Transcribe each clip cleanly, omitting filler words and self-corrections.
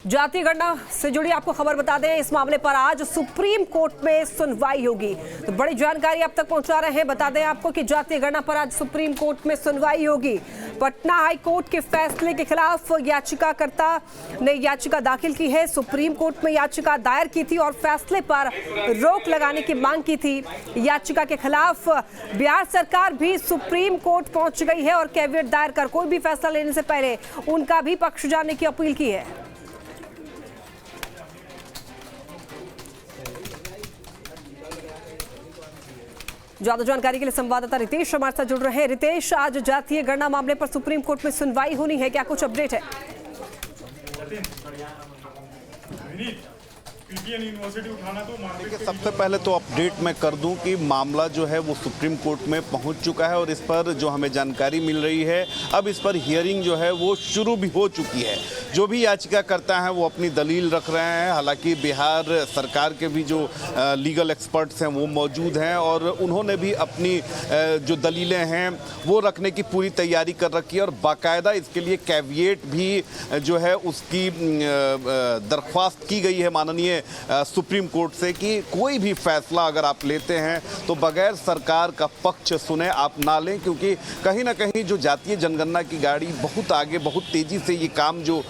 जातीय गणना से जुड़ी आपको खबर बता दें, इस मामले पर आज सुप्रीम कोर्ट में सुनवाई होगी। तो बड़ी जानकारी अब तक पहुंचा रहे हैं। बता दें आपको कि जातीय गणना पर आज सुप्रीम कोर्ट में सुनवाई होगी। पटना हाई कोर्ट के फैसले के खिलाफ याचिकाकर्ता ने याचिका दाखिल की है। सुप्रीम कोर्ट में याचिका दायर की थी और फैसले पर रोक लगाने की मांग की थी। याचिका के खिलाफ बिहार सरकार भी सुप्रीम कोर्ट पहुंच गई है और कैविएट दायर कर कोई भी फैसला लेने से पहले उनका भी पक्ष जानने की अपील की है। ज्यादा जानकारी के लिए संवाददाता रितेश हमारे साथ जुड़ रहे हैं। रितेश, आज जातीय गणना मामले पर सुप्रीम कोर्ट में सुनवाई होनी है, क्या कुछ अपडेट है? देखिए, सबसे पहले तो अपडेट मैं कर दूं कि मामला जो है वो सुप्रीम कोर्ट में पहुंच चुका है और इस पर जो हमें जानकारी मिल रही है, अब इस पर हियरिंग जो है वो शुरू भी हो चुकी है। जो भी याचिका करता है वो अपनी दलील रख रहे हैं। हालांकि बिहार सरकार के भी जो लीगल एक्सपर्ट्स हैं वो मौजूद हैं और उन्होंने भी अपनी जो दलीलें हैं वो रखने की पूरी तैयारी कर रखी है और बाकायदा इसके लिए कैविएट भी जो है उसकी दरख्वास्त की गई है माननीय सुप्रीम कोर्ट से कि कोई भी फैसला अगर आप लेते हैं तो बगैर सरकार का पक्ष सुने आप ना लें, क्योंकि कहीं ना कहीं जो जातीय जनगणना की गाड़ी बहुत आगे, बहुत तेज़ी से ये काम जो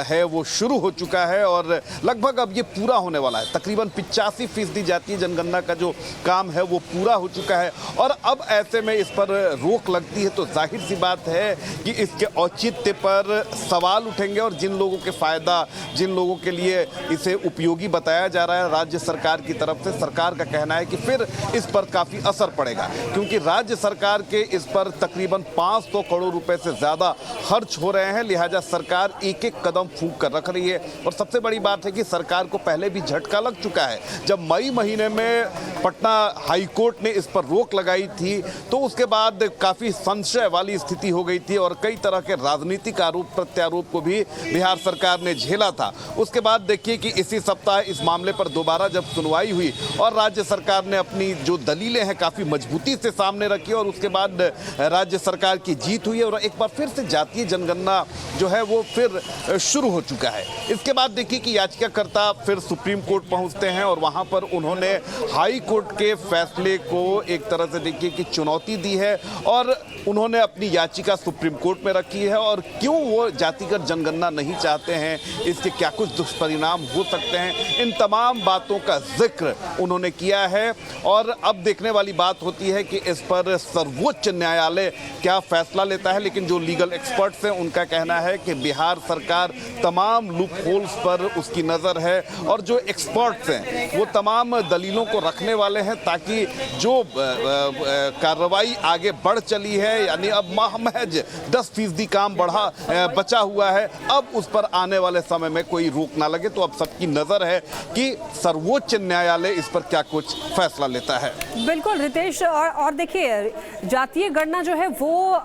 है वो शुरू हो चुका है और लगभग अब ये पूरा होने वाला है। तकरीबन 85% जातीय जनगणना का जो काम है वो पूरा हो चुका है और अब ऐसे में इस पर रोक लगती है तो जाहिर सी बात है कि इसके औचित्य पर सवाल उठेंगे और जिन लोगों के फ़ायदा, जिन लोगों के लिए इसे उपयोगी बताया जा रहा है राज्य सरकार की तरफ से, सरकार का कहना है कि फिर इस पर काफ़ी असर पड़ेगा, क्योंकि राज्य सरकार के इस पर तकरीबन 500 करोड़ रुपए से ज़्यादा खर्च हो रहे हैं। लिहाजा सरकार एक एक कदम फूंक कर रख रही है और सबसे बड़ी बात है कि सरकार को पहले भी झटका लग चुका है। जब मई महीने में पटना हाई कोर्ट ने इस पर रोक लगाई थी तो उसके बाद काफ़ी संशय वाली स्थिति हो गई थी और कई तरह के राजनीतिक आरोप प्रत्यारोप को भी बिहार सरकार ने झेला था। उसके बाद देखिए कि इसी सप्ताह इस मामले पर दोबारा जब सुनवाई हुई और राज्य सरकार ने अपनी जो दलीलें हैं काफ़ी मजबूती से सामने रखी और उसके बाद राज्य सरकार की जीत हुई और एक बार फिर से जातीय जनगणना जो है वो फिर शुरू हो चुका है। इसके बाद देखिए कि याचिकाकर्ता फिर सुप्रीम कोर्ट पहुंचते हैं और वहां पर उन्होंने हाई कोर्ट के फैसले को एक तरह से देखिए कि चुनौती दी है और उन्होंने अपनी याचिका सुप्रीम कोर्ट में रखी है और क्यों वो जातिगत जनगणना नहीं चाहते हैं, इसके क्या कुछ दुष्परिणाम हो सकते हैं, इन तमाम बातों का जिक्र उन्होंने किया है। और अब देखने वाली बात होती है कि इस पर सर्वोच्च न्यायालय क्या फैसला लेता है, लेकिन जो लीगल एक्सपर्ट्स हैं उनका कहना है कि बिहार सरकार तमाम लूप होल्स पर उसकी नज़र है और जो एक्सपर्ट्स हैं वो तमाम दलीलों को रखने वाले हैं ताकि जो कार्रवाई आगे बढ़ चली है, यानी अब महज 10% काम बचा हुआ है, अब उस पर आने वाले समय में कोई रोक ना लगे। तो अब सबकी नज़र है कि सर्वोच्च न्यायालय इस पर क्या कुछ फैसला लेता है। बिल्कुल रितेश, और देखिए जातीय गणना जो है वो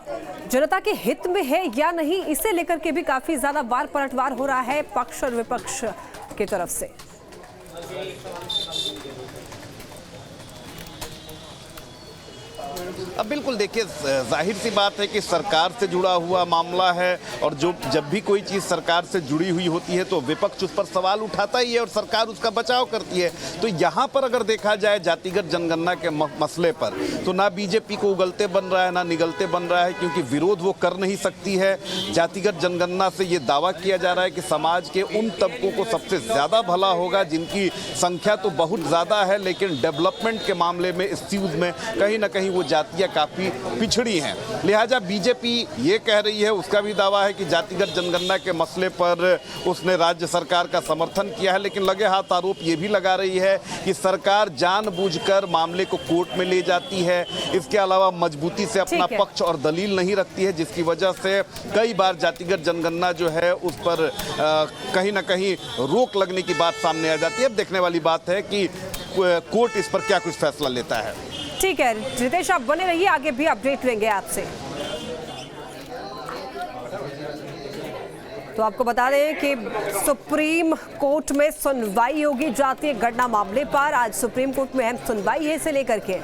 जनता के हित में है या नहीं, इसे लेकर के भी काफी ज्यादा बार पलटवार हो रहा है पक्ष और विपक्ष की तरफ से। अब बिल्कुल देखिए, जाहिर सी बात है कि सरकार से जुड़ा हुआ मामला है और जब भी कोई चीज़ सरकार से जुड़ी हुई होती है तो विपक्ष उस पर सवाल उठाता ही है और सरकार उसका बचाव करती है। तो यहाँ पर अगर देखा जाए जातिगत जनगणना के मसले पर तो ना बीजेपी को उगलते बन रहा है ना निगलते बन रहा है, क्योंकि विरोध वो कर नहीं सकती है। जातिगत जनगणना से ये दावा किया जा रहा है कि समाज के उन तबकों को सबसे ज़्यादा भला होगा जिनकी संख्या तो बहुत ज़्यादा है, लेकिन डेवलपमेंट के मामले में, इस चीज़ में कहीं ना कहीं वो जातियाँ काफ़ी पिछड़ी हैं। लिहाजा बीजेपी ये कह रही है, उसका भी दावा है कि जातिगत जनगणना के मसले पर उसने राज्य सरकार का समर्थन किया है, लेकिन लगे हाथ आरोप ये भी लगा रही है कि सरकार जानबूझकर मामले को कोर्ट में ले जाती है, इसके अलावा मजबूती से अपना पक्ष और दलील नहीं रखती है, जिसकी वजह से कई बार जातिगत जनगणना जो है उस पर कहीं ना कहीं रोक लगने की बात सामने आ जाती है। अब देखने वाली बात है कि कोर्ट इस पर क्या कुछ फैसला लेता है। ठीक है रितेश, आप बने रहिए, आगे भी अपडेट लेंगे आपसे। तो आपको बता दें कि सुप्रीम कोर्ट में सुनवाई होगी जातीय गणना मामले पर। आज सुप्रीम कोर्ट में अहम सुनवाई है इसे लेकर के।